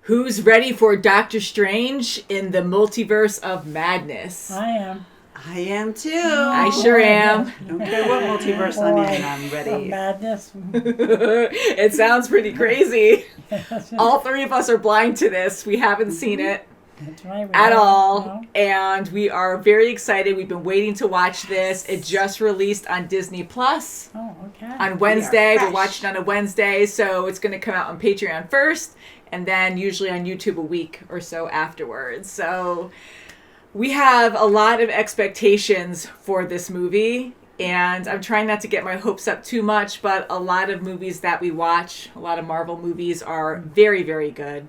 Who's ready for Doctor Strange in the Multiverse of Madness? I am. I am too. I sure am. Don't care what multiverse I'm in, I'm ready. Madness. It sounds pretty crazy. All three of us are blind to this. We haven't seen it That's right, at all. No. And we are very excited. We've been waiting to watch this. It just released on Disney Plus Oh, okay. on Wednesday. fresh. We're watching on a Wednesday, so it's going to come out on Patreon first, and then usually on YouTube a week or so afterwards. So we have a lot of expectations for this movie, and I'm trying not to get my hopes up too much, but a lot of movies that we watch, a lot of Marvel movies, are very, very good.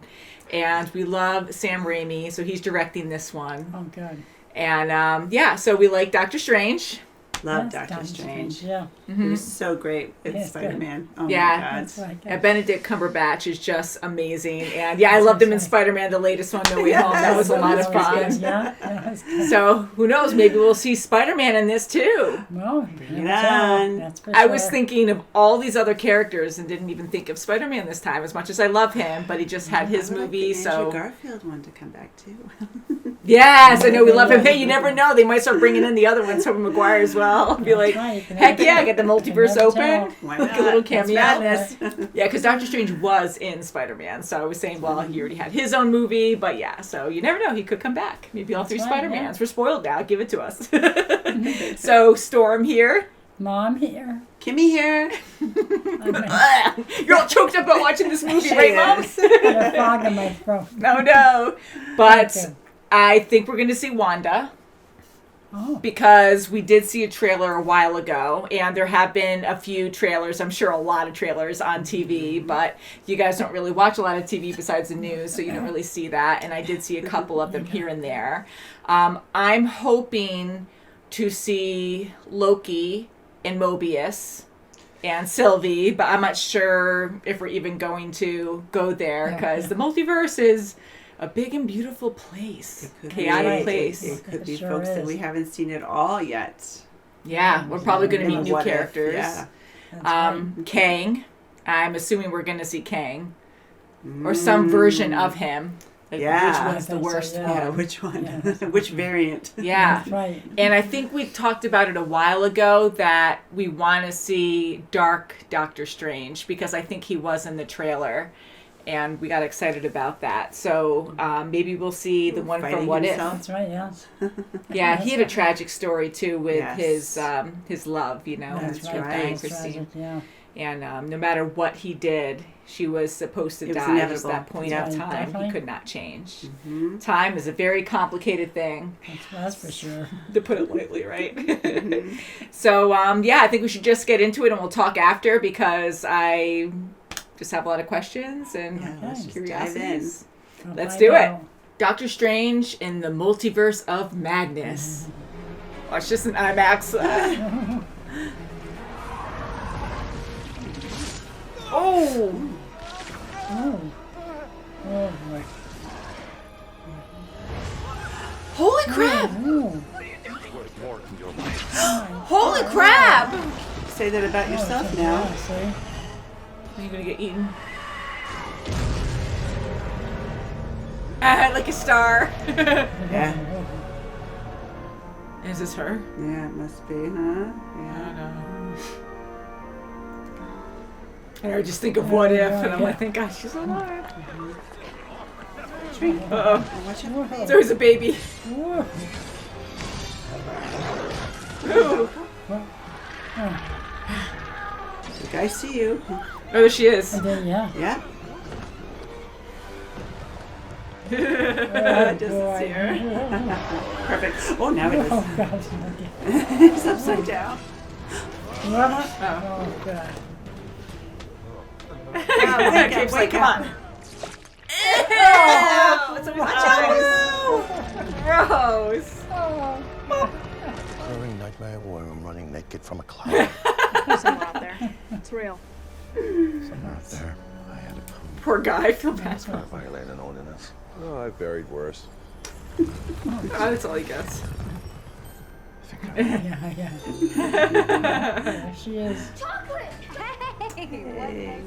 And we love Sam Raimi, so he's directing this one. Oh, good. And so we like Doctor Strange. Love Yes, Doctor Strange. Yeah. He was so great with Yes, Spider-Man. Oh Yeah. my God. That's right. And Benedict Cumberbatch is just amazing. And I loved him in Spider-Man, the latest one, No Way Home. That was a lot of fun. Yeah. That's good. So who knows? Maybe we'll see Spider-Man in this too. Well, it on. that's for I sure. was thinking of all these other characters and didn't even think of Spider-Man this time, as much as I love him. But he just had his I would like movie, the so Andrew Garfield one to come back too. yes, I know we love him. Hey, you never know; they might start bringing in the other ones, Tobey Maguire as well. Be like, That's right, you can heck never- yeah, get the multiverse never open. tell. Why Like not? a little It's cameo. madness. Yeah, because Doctor Strange was in Spider-Man, so I was saying, well, he already had his own movie, but yeah, so you never know, he could come back. Maybe all That's three right, Spider-Mans. yeah. We're spoiled now. Give it to us. So Storm here. Mom here. Kimmy here. You're all choked up about watching this movie, She right, Mom? is. Got a frog in my throat. No. But Okay. I think we're going to see Wanda. Oh, Because we did see a trailer a while ago, and there have been a few trailers, I'm sure a lot of trailers on TV, but you guys don't really watch a lot of TV besides the news, so you don't really see that, and I did see a couple of them here and there. I'm hoping to see Loki and Mobius and Sylvie, but I'm not sure if we're even going to go there, because the multiverse is a big and beautiful place. Could Chaotic be- place. It could be It sure folks that is. we haven't seen at all yet. Yeah, we're probably going to meet And new what if, characters. yeah. that's Cheng. I'm assuming we're going to see Cheng. Or some version of him. Like, Yeah. which one's I the think so, worst yeah. Yeah, one? which one? Yeah. Which variant? Yeah. That's right. And I think we talked about it a while ago that we want to see Dark Doctor Strange because I think he was in the trailer. And we got excited about that. So maybe we'll see the one from Fighting What himself. That's right, yes. If. Yeah, he had a tragic story too with Yes. his love, you know, That's his right. dying That's Christine. tragic, yeah. And no matter what he did, she was supposed to It was die at inevitable. that point Yeah, of time. definitely. He could not change. Mm-hmm. Time is a very complicated thing, That's for sure. to put it lightly, right? So, I think we should just get into it and we'll talk after because I just have a lot of questions and Yeah, let's just dive in. curiosities. I'll Let's find do it. out. Doctor Strange in the Multiverse of Madness. Watch this in IMAX. Oh! Oh. Oh, boy. Holy crap! Oh. Holy crap! Say that about yourself Yeah, now. see? Are you gonna get eaten? Like a star. Yeah. Is this her? Yeah, it must be, huh? I Yeah. don't know. I just think of what if, and I'm Yeah. like, thank God she's alive. Tree. Uh-oh. Watch out. There's a baby. Whoa. Ooh. The guys see you. Oh, there she is. And then, yeah. Yeah. Oh, It doesn't boy. see her. Perfect. Oh, now it Oh, is. God. Okay. It's upside down. What? Oh. Oh, God. Cape's like, come on. Oh, Ew, it's watch out. gross. Recurring nightmare where I'm running naked from a cloud. There's somewhere out there. It's real. Somewhere up there, I had a poop. Poor guy, I feel bad. I violated an ordinance. Oh, I've buried worse. Oh, that's all he gets. I think I Yeah, yeah. There she is. Chocolate! Hey! Hey.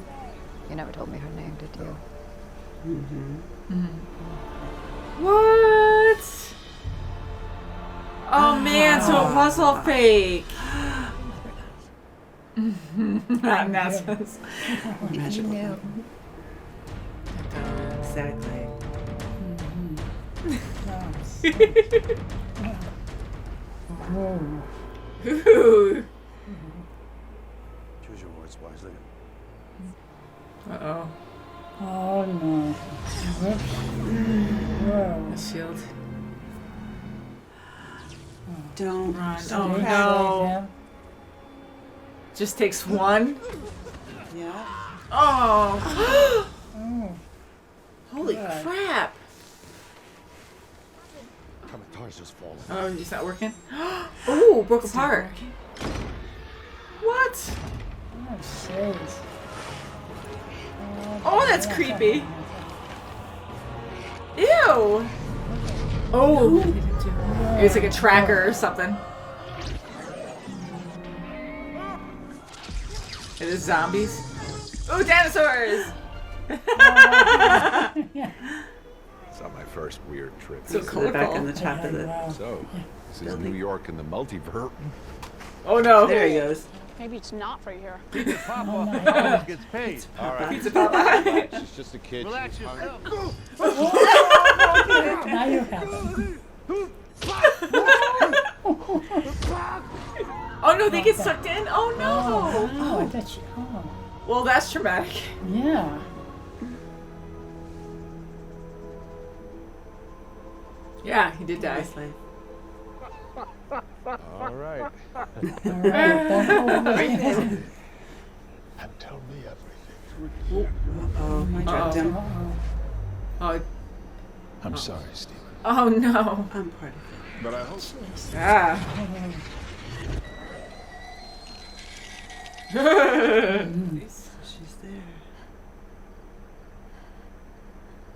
You never told me her name, did you? What? Oh man, so it was all fake. That's Magical. Exactly. Oh. Ooh. Choose your words wisely. Uh-oh. Oh no. Whoops. Whoa. The shield. Don't Run. Stay Oh safe, no. Em. Just takes one. Yeah. Oh. Oh. Holy God. crap. Kamar-Taj just fallen. Oh, it's not working? Oh, broke apart. What? Oh, jeez. Oh, that's creepy. Ew. Oh. It's like a tracker or something. It is zombies. Oh, dinosaurs. It's not my first weird trip. So So they're back on the colorful. top of the. Wow. So, this is New York and the multiverse. Oh no. There he goes. Maybe it's not for here. Papa gets paid. All right. Pizza Papa. She's just a kid. Relax yourself. Now you have it. Oh no, they get sucked in? Oh no. Oh, I bet you. Oh. Well, that's traumatic. Yeah. Yeah, he did die. It's like, All right. All right. Don't hold it. And tell me everything. oh, I dropped him. Uh-oh. Oh, I'm sorry, Stephen. oh no. I'm part of it. But I hope Ah. She's there.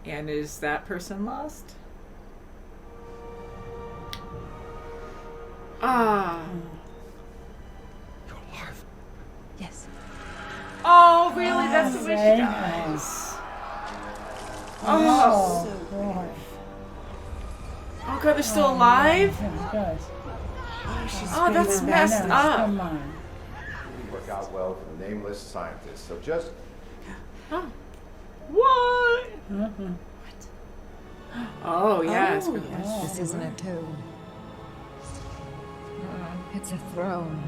And is that person lost? Ah. You're alive. Yes. Oh, really? That's the way she Say dies. Oh. Oh, So boy. Oh god, they're still alive? Yeah, guys. she's Oh, that's screaming. messed Come up. on. work out well for the nameless scientist. So just Oh. What? Uh-huh. Oh, yeah. It's Oh, good. yes. This isn't a tomb. It's a throne.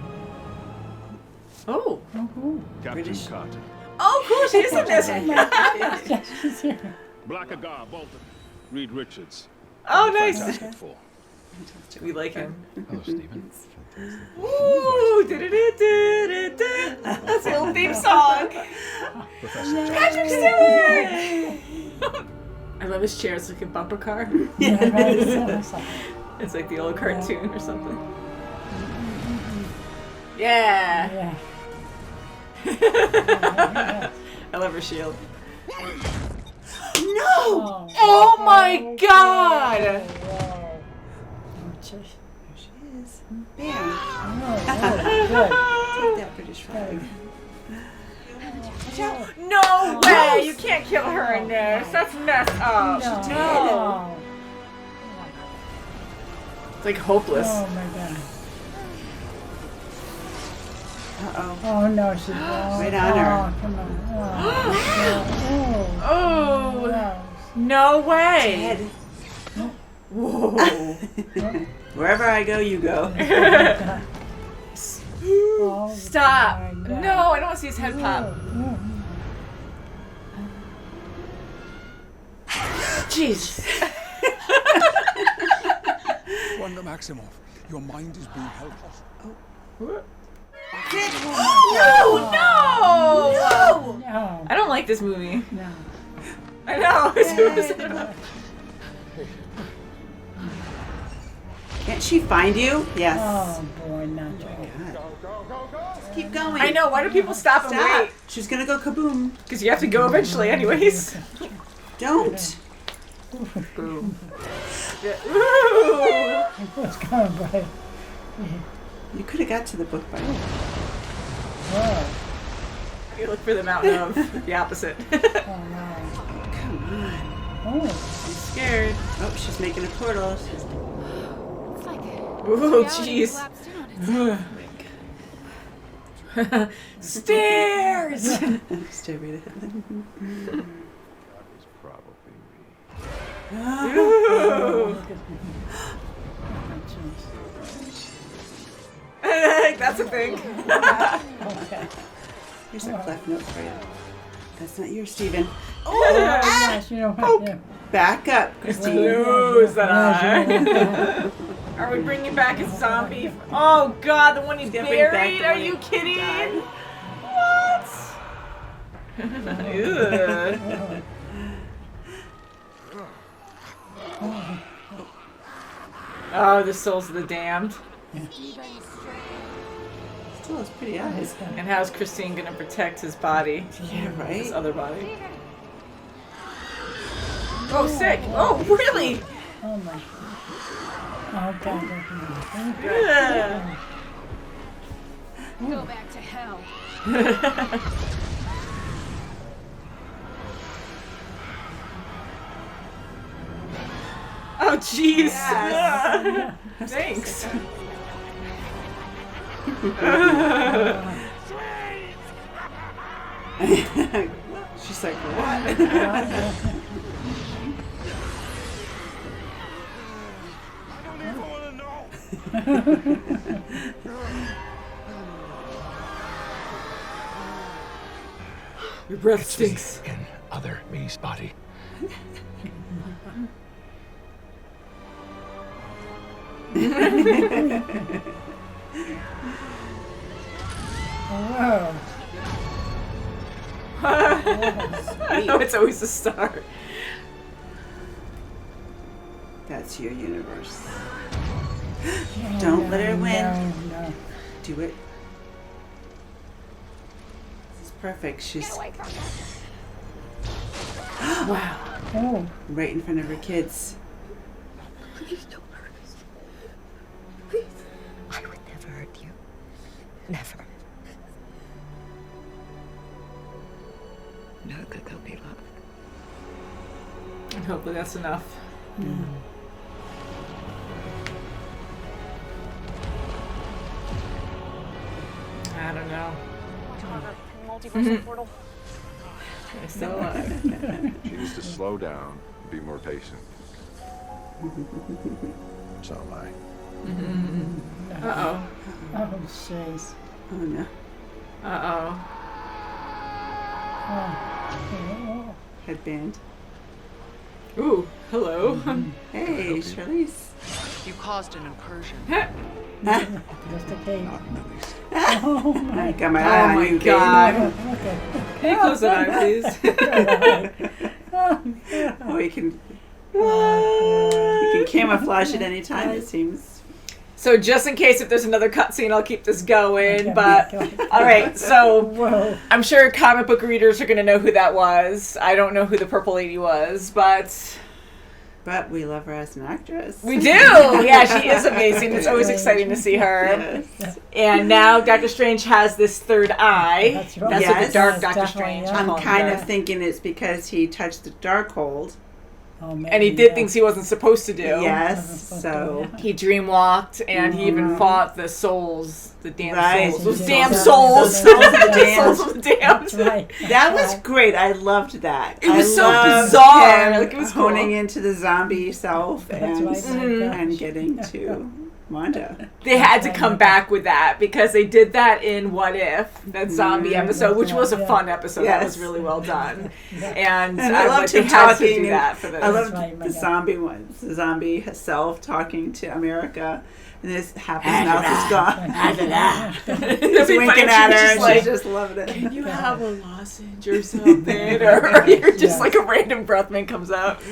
Oh. Oh, Captain British. Carter. Oh, cool. She is in this. yeah, she's here. Blackagar, Bolton, Reed Richards. Oh, nice. Fantastic four. We like him. Hello, Stephen. Ooh, da-da-da-da-da-da. That's the old theme song. Professor Patrick Stewart! I love his chair. It's like a bumper car. Yeah, right. It's like, It's like the old cartoon or something. Yeah. yeah. I love her shield. Oh, Oh my god! whoa. Jeez. There she is. Bam. Oh, Take that British flag. No way! You can't kill her in this. That's messed up. good. No. No. It's like hopeless. Oh my god. Uh-oh. Oh no, she's wrong. Right on her. Oh, come on. Oh, Oh, no. no way. Head. Whoa. Wherever I go, you go. Oh, Stop. my God. No, I don't want to see his head pop. Jeez. Wanda Maximoff, your mind is being held hostage. No, no. No. I don't like this movie. No. I know. Can't she find you? Yes. Oh boy, not you. Just keep going. I know. Why do people stop and Stop. wait? She's gonna go kaboom. Because you have to go eventually, anyways. Don't. Boom. Ooh. What's going by? You could have got to the book by now. Whoa. You look for the mountain of the opposite. Oh no. Come on. Oh. I'm scared. Oh, she's making a portal. She's... It's like Ooh, reality jeez. collapsed in on itself. Stairs! Stay right ahead. That was probably me. Ooh. That's a thing. Okay. Here's a cleft note for you. That's not yours, Steven. Oh, yes, you know what? Yeah. Back up, Christine. Lose that eye. Yeah. Are we bringing back a zombie? Oh god, the one he gonna bring back buried? the Are one you he kidding? died. Ugh. Oh, the souls of the damned. Still has pretty eyes. And how's Christine gonna protect his body? Yeah, right? His other body. Oh, sick! Oh, really? Oh my. Oh God. Ugh. Go back to hell. Oh, jeez. Yes. Thanks. She's like, what? Your breath stinks. In other me's body. Whoa. I know it's always a start. That's your universe. Don't let her win. No. Do it. This is perfect. She's Wow. Oh. right in front of her kids. Please don't hurt us. Please. I would never hurt you. Never. No good they'll be loved. And hopefully that's enough. I don't know. Multiverse portal. I'm still alive. She needs to slow down and be more patient. So am I. Uh-oh. Oh jeez. Oh no. Uh-oh. Oh. Headband. Ooh, hello. Hey, Charlize. You caused an incursion. Just a cake. Not in the least. Oh my. I got my Oh eye on my you, god. Okay. Can you close that eye, please? Oh, you can camouflage at any time, it seems. So just in case if there's another cutscene, I'll keep this going. Okay, But go. all right, so Whoa. I'm sure comic book readers are going to know who that was. I don't know who the purple lady was, but But we love her as an actress. we do. Yeah, she is amazing. It's always exciting to see her. Yes. And now Doctor Strange has this third eye. That's right. That's what Yes. the Dark Yes, Doctor definitely, Strange. yeah. I'm called kind her. of thinking it's because he touched the Darkhold. Oh, man. And he did things he wasn't supposed to do. Yes, Wasn't supposed so to, He dreamwalked, and he even fought the souls, the damn Right. souls. Those He damn did. souls. Those souls of the The damned. souls of the damned. That's right. that was great. I loved that. It was I so loved bizarre. him Like, it was cool. honing into the zombie self That's and, right, my gosh. and getting to Wanda. They had to come back with that because they did that in What If, that zombie episode, which was a fun episode. That was Yes. really well done. Yeah. And And I like, loved they him had to talking. do that for this. I loved right, my the God. zombie ones. The zombie herself talking to America. And this half his mouth is gone. It'd He's be funny winking if at she her was and like, she's just loving it. "Can you have a lozenge or something?" Or you're just Yes. like a random breath mint comes out.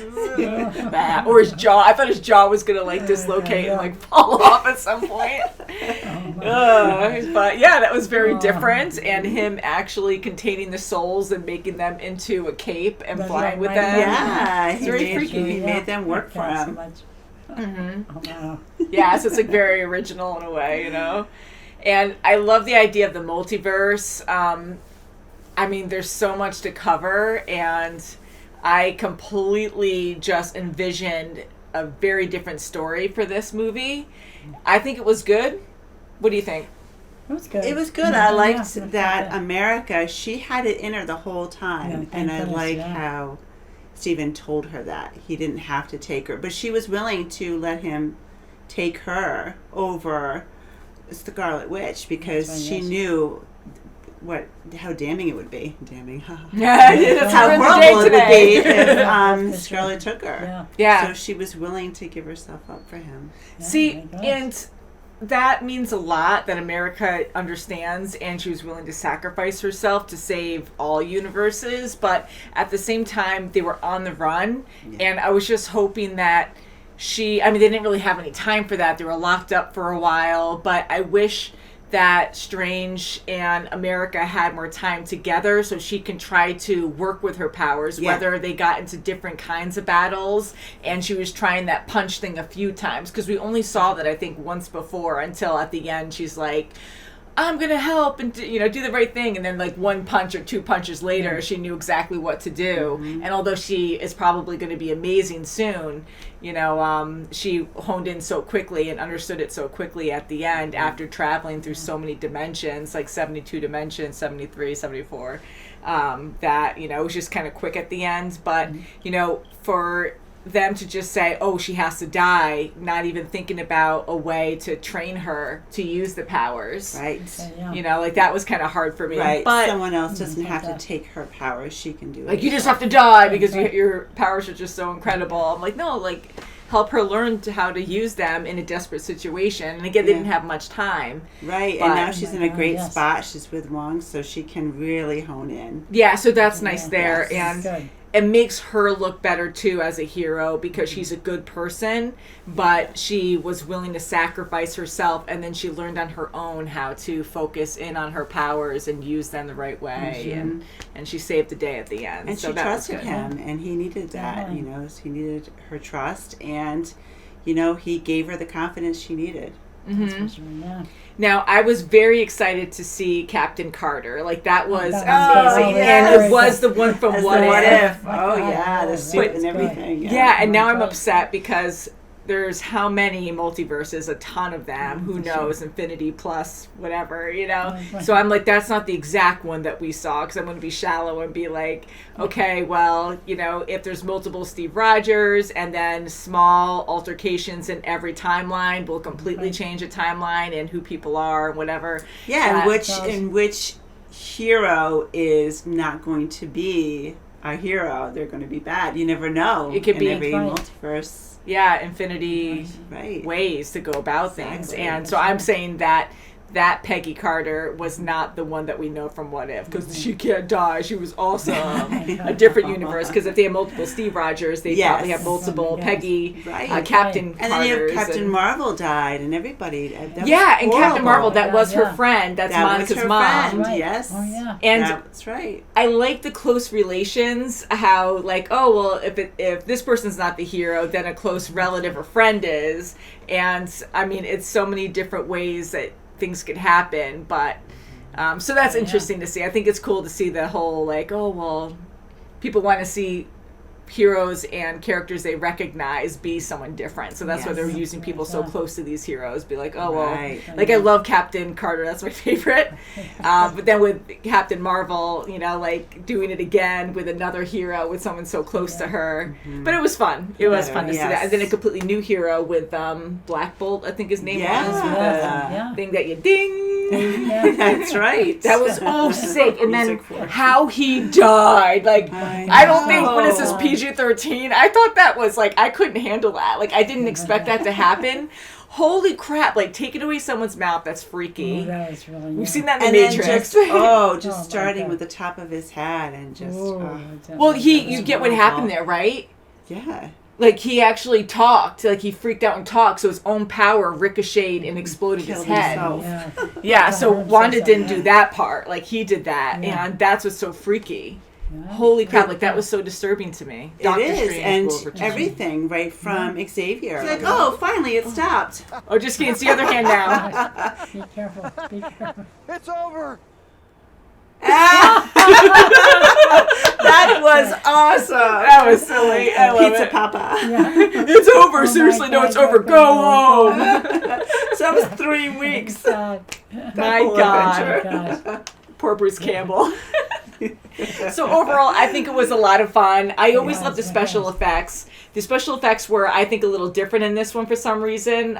Or his jaw. I thought his jaw was going to like dislocate and like fall off at some point. But yeah, that was very different. And him actually containing the souls and making them into a cape and That's flying right, with right. them. Yeah, It's very freaky. He made them work for Yeah, so him. much. Mm-hmm. Oh, wow. Yeah, so it's like very original in a way, you know. And I love the idea of the multiverse. I mean, there's so much to cover, and I completely just envisioned a very different story for this movie. I think it was good. What do you think? It was good. It was good. I liked that America, she had it in her the whole time. Yeah, and I thank like goodness, yeah. how Stephen told her that. He didn't have to take her. But she was willing to let him take her over Scarlet Witch because That's right, she yes. knew how damning it would be. Damning. Yeah, that's how we're in the horrible it day would be today. if Scarlet took her. Yeah. Yeah. So she was willing to give herself up for him. See, my gosh. and that means a lot that America understands, and she was willing to sacrifice herself to save all universes. But at the same time, they were on the run, and I was just hoping that they didn't really have any time for that. They were locked up for a while, but I wish that Strange and America had more time together so she can try to work with her powers, whether they got into different kinds of battles, and she was trying that punch thing a few times, because we only saw that, I think, once before, until at the end she's like, I'm gonna help and do the right thing, and then like one punch or two punches later she knew exactly what to do. And although she is probably going to be amazing soon, she honed in so quickly and understood it so quickly at the end after traveling through so many dimensions, like 72 dimensions, 73, 74, that it was just kind of quick at the end. But for them to just say, oh, she has to die, not even thinking about a way to train her to use the powers. Right. Yeah. That was kind of hard for me. Right. But someone else doesn't have to take her powers. She can do it. like, you just have to die because your powers are just so incredible. I'm like, no, like, help her learn how to use them in a desperate situation. And again, they didn't have much time. Right. But- And now she's in a great yes. spot. She's with Wong, so she can really hone in. Yeah, so that's nice there. Yes. And Good. it makes her look better too as a hero because she's a good person, but she was willing to sacrifice herself, and then she learned on her own how to focus in on her powers and use them the right way, and she saved the day at the end. And so she that trusted was good. him, and he needed that. Definitely. He needed her trust, and he gave her the confidence she needed. Yeah. Now, I was very excited to see Captain Carter. Like, that was That was amazing. good. And it Yes. was the one from As What the What If. If. Oh, yeah, the suit But- and everything. Yeah, and now I'm Right. upset because there's how many multiverses? A ton of them. Who knows? Infinity plus whatever, Right. So I'm like, that's not the exact one that we saw, because I'm going to be shallow and be like, okay, well, if there's multiple Steve Rogers and then small altercations in every timeline will completely change a timeline and who people are and whatever. Yeah, That- in which hero is not going to be a hero. They're going to be bad. You never know. It could in be- every Right. multiverse. Yeah, infinity Right. ways to go about things. Exactly. And so I'm saying that Peggy Carter was not the one that we know from What If, because she can't die. She was awesome. A different universe, because if they have multiple Steve Rogers, they Yes. probably have multiple Yes. Peggy, Right. Captain And then you have Carters. Captain and- Marvel died, and everybody. That was Yeah, and Captain horrible. Marvel, that was her Yeah. friend. That's That was Monica's her mom. friend. Right. Yes. Oh, yeah. And That's right. I like the close relations, how like, oh, well, if this person's not the hero, then a close relative or friend is. And I mean, it's so many different ways that things could happen, but so that's interesting to see. I think it's cool to see the whole like, oh, well, people want to see heroes and characters they recognize be someone different, so that's why they're Yes. using people so close to these heroes, be like, oh, well, Right. like I love Captain Carter, that's my favorite, but then with Captain Marvel, like doing it again with another hero, with someone so close to her, but it was fun. It was fun to see that. Yes. And then a completely new hero with Black Bolt, I think his name was, with the Yeah. thing that you ding. Yeah. That's right. That was sick. And then Music for it. how he died. Like, I don't think, what is this, know. PG-13? I thought that was, like, I couldn't handle that. Like, I didn't expect that to happen. Holy crap. Like, taking away someone's mouth, that's freaky. Oh, that was really, We've seen that in And The then Matrix. just Oh, my starting God. with the top of his head and just Well, you get what happened there, right? yeah. Like, he actually talked. Like, he freaked out and talked, so his own power ricocheted and exploded his Killed head. himself. Yeah. Yeah, so I heard Wanda something. didn't do that part. Like, he did that, Yeah. and that's what's so freaky. Yeah. Holy crap, like, that was so disturbing to me. It is, Strange and will return. everything right from Xavier. It's like, oh, finally it stopped. Oh, just kidding. It's the other hand now. Be careful. Be careful. It's over! That was awesome. That was silly. I love Pizza it. Papa. Yeah. It's over. Oh Seriously, my no, God, it's over. God, Go God, home. So that was 3 weeks. God. My whole God. adventure. Gosh. Poor Bruce Campbell. So overall, I think it was a lot of fun. I always Yeah, love the it's special fantastic. effects. The special effects were, I think, a little different in this one for some reason.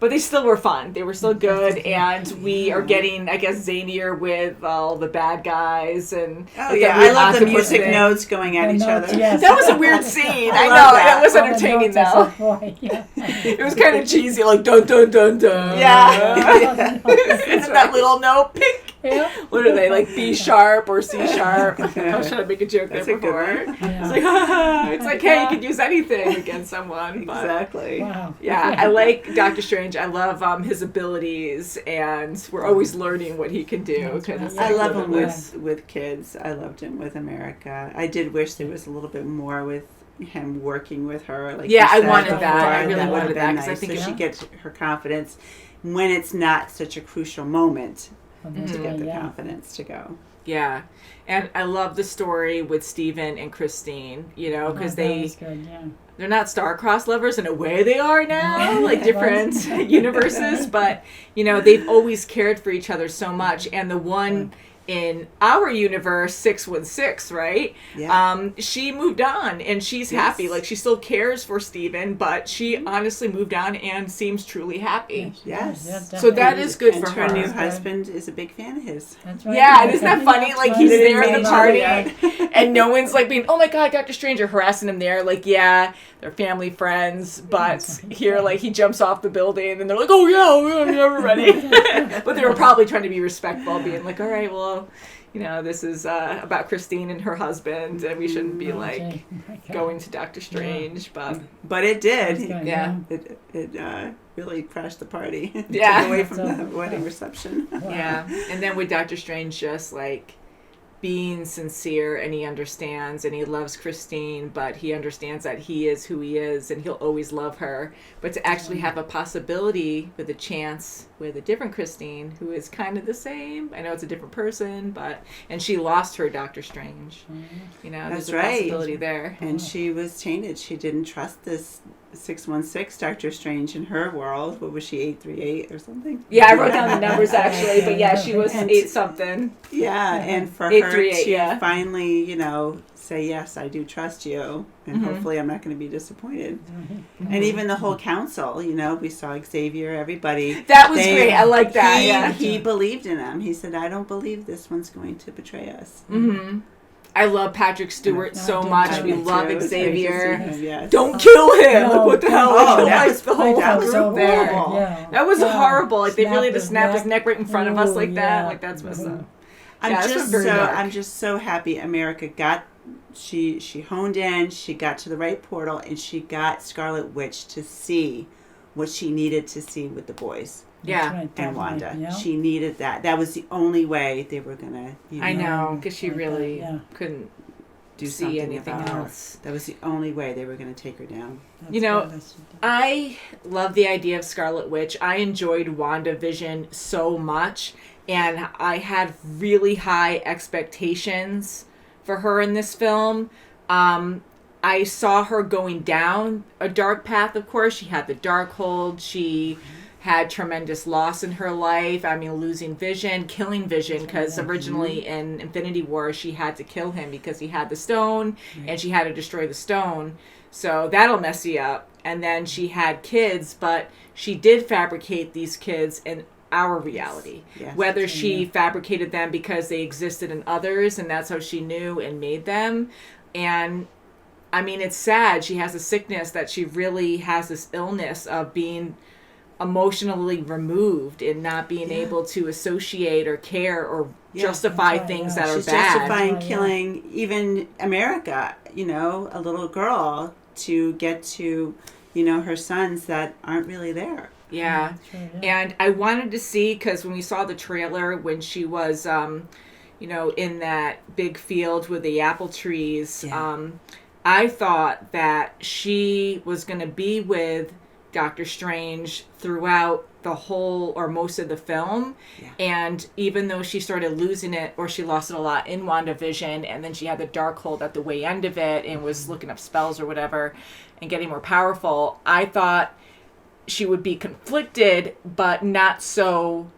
But they still were fun. They were still good, and we are getting, I guess, zanier with all the bad guys and. Oh like, yeah, that I love the octopus music thing. notes going at The each notes, other. yes. That was a weird scene. I love know that. it was Oh, the entertaining notes are though. so boy, yeah. It was kind of cheesy, like dun dun dun dun. Yeah. It's that little note. Pink. Yeah. What are they, like B sharp or C sharp? I was trying to make a joke That's there a good before. one. It's like, it's like, hey, you could use anything against someone. But Exactly. Wow. yeah, I like Doctor Strange. I love his abilities, and we're always learning what he can do. That's 'Cause right, it's yeah. I like love him limitless. with kids. I loved him with America. I did wish there was a little bit more with him working with her. Like Yeah, you I said wanted that. before. I really That would wanted have that, been 'cause I nice. think so it- she gets her confidence when it's not such a crucial moment Oh, that's to get right, the yeah. confidence to go. Yeah, and I love the story with Steven and Christine. You know, because Oh, that was good, yeah. they're not star-crossed lovers in a way they are now, like different universes, but you know, they've always cared for each other so much. And the one in our universe, 616, right? Yeah. She moved on and she's Yes. happy. Like she still cares for Steven, but she honestly moved on and seems truly happy. Yes. Yeah, So that definitely. is good and for her her. new That's good. husband is a big fan of his. That's right. Yeah, and isn't that funny? That's Like right. he's They there didn't at the mention party, it and no one's like being, "Oh my God, Doctor Strange," or harassing him there. Like, yeah, they're family friends, but here, like, he jumps off the building, and they're like, "Oh yeah, we're ready." But they were probably trying to be respectful, being like, "All right, well, you know, this is about Christine and her husband, and we shouldn't be like Okay. Oh my God. going to Doctor Strange." But But it did. That's good, yeah. It really crashed the party. Yeah. Took away from So- the wedding reception. Wow. yeah, and then with Doctor Strange just like being sincere, and he understands and he loves Christine, but he understands that he is who he is and he'll always love her. But to actually have a possibility with a chance with a different Christine who is kind of the same. I know it's a different person, but and she lost her Doctor Strange. You know, That's there's a right. possibility there. And she was tainted. She didn't trust this 616 Doctor Strange in her world. What was she, 838 or something? Yeah, I wrote down the numbers actually, but yeah, she was And- 8 something. Yeah, and for her 838, to yeah. finally, you know, say, yes, I do trust you, and Mm-hmm. hopefully I'm not going to be disappointed. And even the whole council, you know, we saw Xavier, everybody. That was great. I like that. He, Yeah. he believed in him. He said, I don't believe this one's going to betray us. Mm-hmm. I love Patrick Stewart so did much. too. We Me love too. It's great to see Xavier. him, yes. Don't kill him! No. Like, what the hell? Oh, Like, that like, was- the whole that was group there. horrible. Yeah. That was Yeah. horrible. Like they really just snapped his Snapped neck right in front of us Ooh, like that. yeah. Like that's messed up. I'm Yeah, this just was very so dark. I'm just so happy America got she honed in, she got to the right portal, and she got Scarlet Witch to see what she needed to see with the boys Yeah, That's right, and definitely, Wanda. yeah. She needed that. That was the only way they were gonna. You know, I know because she Like that, really yeah. couldn't do see something anything about else. That was the only way they were gonna take her down. That's You know, good, that's- I love the idea of Scarlet Witch. I enjoyed WandaVision so much, and I had really high expectations for her in this film. I saw her going down a dark path, of course. She had the Darkhold. She had tremendous loss in her life. I mean, losing Vision, killing Vision, because originally in Infinity War, she had to kill him because he had the stone, and she had to destroy the stone. So that'll mess you up. And then she had kids, but she did fabricate these kids in our reality. Yes. Whether she fabricated them because they existed in others, and that's how she knew and made them. And I mean, it's sad. She has a sickness that she really has this illness of being emotionally removed and not being able to associate or care or justify that's right, things yeah. that are She's bad. justifying Oh, yeah. killing even America. You know, a little girl to get to, you know, her sons that aren't really there. Yeah. That's right, yeah. And I wanted to see, because when we saw the trailer, when she was, you know, in that big field with the apple trees, Yeah. I thought that she was going to be with Doctor Strange throughout the whole or most of the film. Yeah. And even though she started losing it, or she lost it a lot in WandaVision, and then she had the Darkhold at the way end of it and was looking up spells or whatever and getting more powerful, I thought she would be conflicted, but not so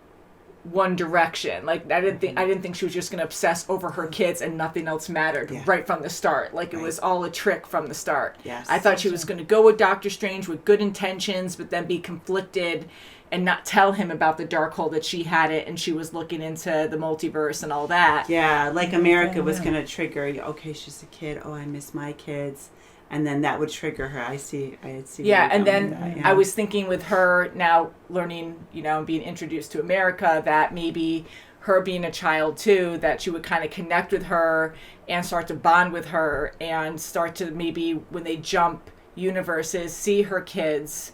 one direction. Like I didn't think she was just going to obsess over her kids and nothing else mattered right from the start. Like it was all a trick from the start. Yes. I thought she was going to go with Doctor Strange with good intentions, but then be conflicted and not tell him about the Darkhold, that she had it and she was looking into the multiverse and all that. Yeah, like America was going to trigger, okay, she's a kid. Oh, I miss my kids. And then that would trigger her. I see. Yeah, and then I was thinking with her now learning, and being introduced to America, that maybe her being a child too, that she would kind of connect with her and start to bond with her and start to maybe when they jump universes, see her kids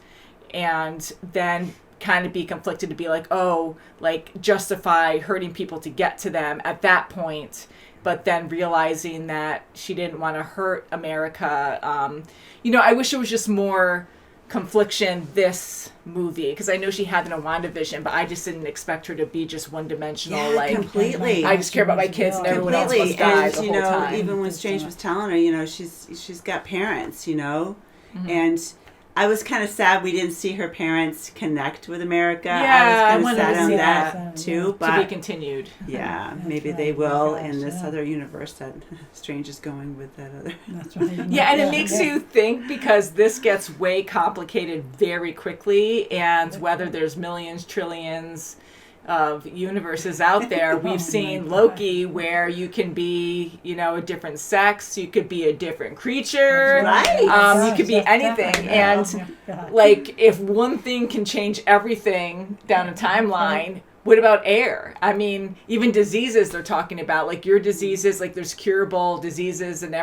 and then kind of be conflicted to be like, oh, like justify hurting people to get to them at that point. But then realizing that she didn't want to hurt America. I wish it was just more confliction this movie, because I know she had in a WandaVision, but I just didn't expect her to be just one-dimensional. Yeah, like completely. I just care about my kids and everyone else must die And the whole time. even when Strange was telling her, she's got parents, and I was kind of sad we didn't see her parents connect with America. Yeah, I was I kind of sad wanted to on see that too. But to be continued. Yeah, maybe right. they will Gosh, in this yeah. other universe that Strange is going with that other. That's right. Yeah, and it makes you think, because this gets way complicated very quickly, and whether there's millions, trillions of universes out there, we've seen Loki where you can be, a different sex, you could be a different creature, Right. you could be anything, and like if one thing can change everything down a timeline, what about air? I mean, even diseases they're talking about, like your diseases, like there's curable diseases in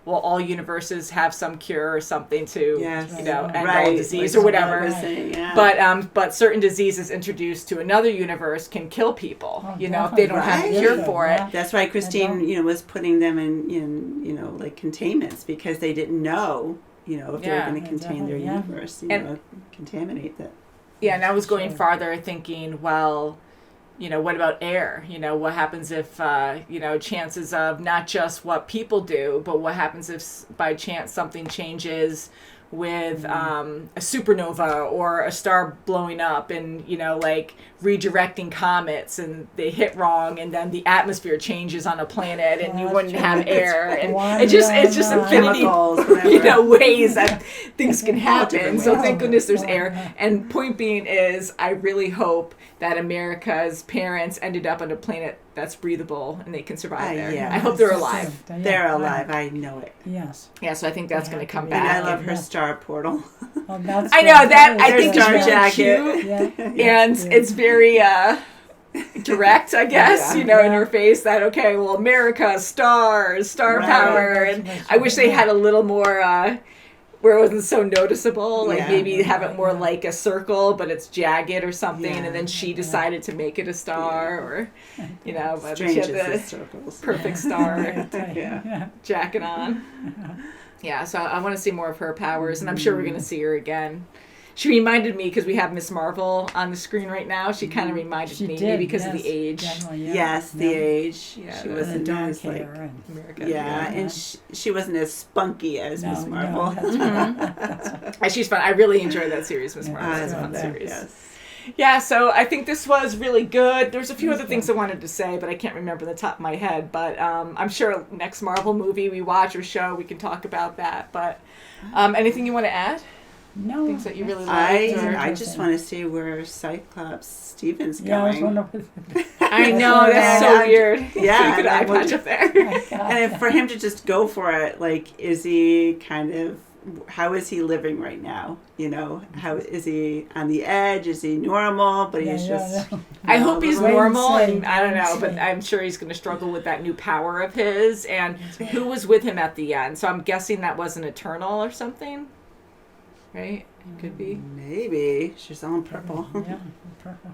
all universes have some cure or something to, end all disease or whatever. But certain diseases introduced to another universe can kill people, if they don't have a cure for it. That's why Christine, was putting them in like containments, because they didn't know, if they were going to contain their universe, contaminate that. Yeah, and I was going farther thinking, well, what about air? What happens if, chances of not just what people do, but what happens if by chance something changes with a supernova or a star blowing up and, like redirecting comets and they hit wrong and then the atmosphere changes on a planet and you wouldn't have air. And it's just infinity, ways that things can happen. So thank goodness there's air. And point being is, I really hope that America's parents ended up on a planet that's breathable and they can survive there. Yeah. I hope they're alive. They're alive. I know it. Yes. Yeah, so I think that's going to come And back. I love her star portal. Oh, that's I know that. I think it's star really jacket. cute, and it's very direct, I guess. In her face that America, star power, and I wish they had a little more. Where it wasn't so noticeable, like maybe have it more like a circle, but it's jagged or something, and then she decided to make it a star, or but she had the perfect star jacket on. Yeah, so I want to see more of her powers, and I'm sure we're going to see her again. She reminded me, because we have Miss Marvel on the screen right now, she kind of reminded me, maybe because of the age. Yes, the age. Yeah, she wasn't as like America. and she wasn't as spunky as Miss Marvel. And she's fun. I really enjoyed that series, Miss Marvel. It's a fun series. Yes. Yeah, so I think this was really good. There's a few other things I wanted to say, but I can't remember the top of my head. But I'm sure next Marvel movie we watch or show, we can talk about that. But anything you want to add? No. Things that you really liked? I just want to see where Cyclops Stephen's going. Yeah, I was wondering. I know, that's so weird. Yeah. Good eye patch up there. And for him to just go for it, like, is he how is he living right now? How is he on the edge? Is he normal? But he's just. I hope he's normal, and I don't know, Wait and but see. I'm sure he's going to struggle with that new power of his. And who was with him at the end? So I'm guessing that wasn't Eternal or something, right? It could be. Maybe she's all in purple. Yeah, purple.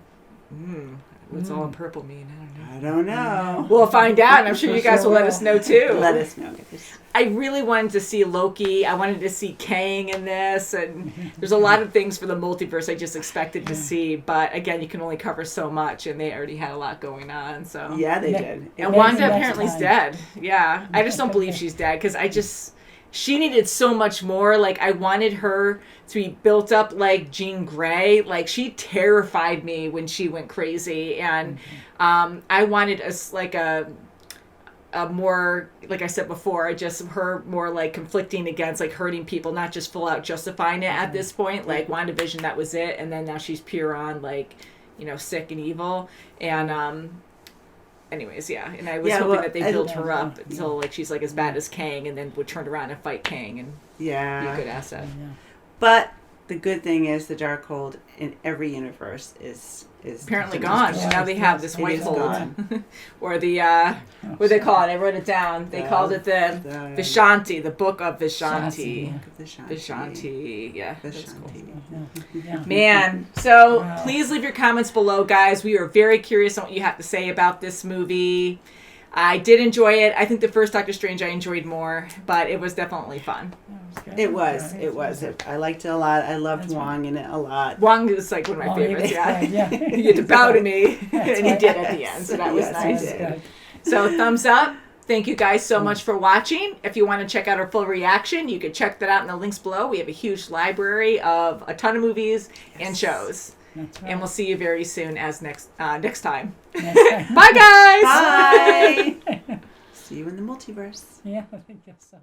What's all purple mean? I don't know. I don't know. We'll find out, and I'm sure you guys will let us know too. Let us know, guys. I really wanted to see Loki. I wanted to see Cheng in this, and there's a lot of things for the multiverse I just expected to see. But again, you can only cover so much, and they already had a lot going on. So Yeah, they did. and Maybe Wanda next apparently is time. dead. Yeah, I just don't believe she's dead because she needed so much more. Like, I wanted her to be built up like Jean Grey. Like, she terrified me when she went crazy, and I wanted a more, like I said before, just her more like conflicting against like hurting people, not just full out justifying it at this point. Like WandaVision, that was it, and then now she's pure on like, sick and evil, and anyways, yeah, and I was hoping that they built her up until like she's like as bad as Kang, and then would turn around and fight Kang and be a good asset. But the good thing is the Darkhold in every universe is Apparently gone. Yeah, Now they have this it white is hold, gone. or the what they call it. I wrote it down. They called it the Vishanti, the Book of Vishanti. Vishanti, yeah. That's cool. Yeah. Man, so please leave your comments below, guys. We are very curious on what you have to say about this movie. I did enjoy it. I think the first Doctor Strange I enjoyed more, but it was definitely fun. It was. I liked it a lot. I loved Wong in it a lot. Wong is like one of my favorites, yeah. You had to bow to me, and he did at the end, so that was Yes, nice. he did. So thumbs up. Thank you guys so much for watching. If you want to check out our full reaction, you can check that out in the links below. We have a huge library of a ton of movies and shows. That's right. And we'll see you very soon as next time. Next time. Bye, guys! Bye. See you in the multiverse. Yeah, I think that's more.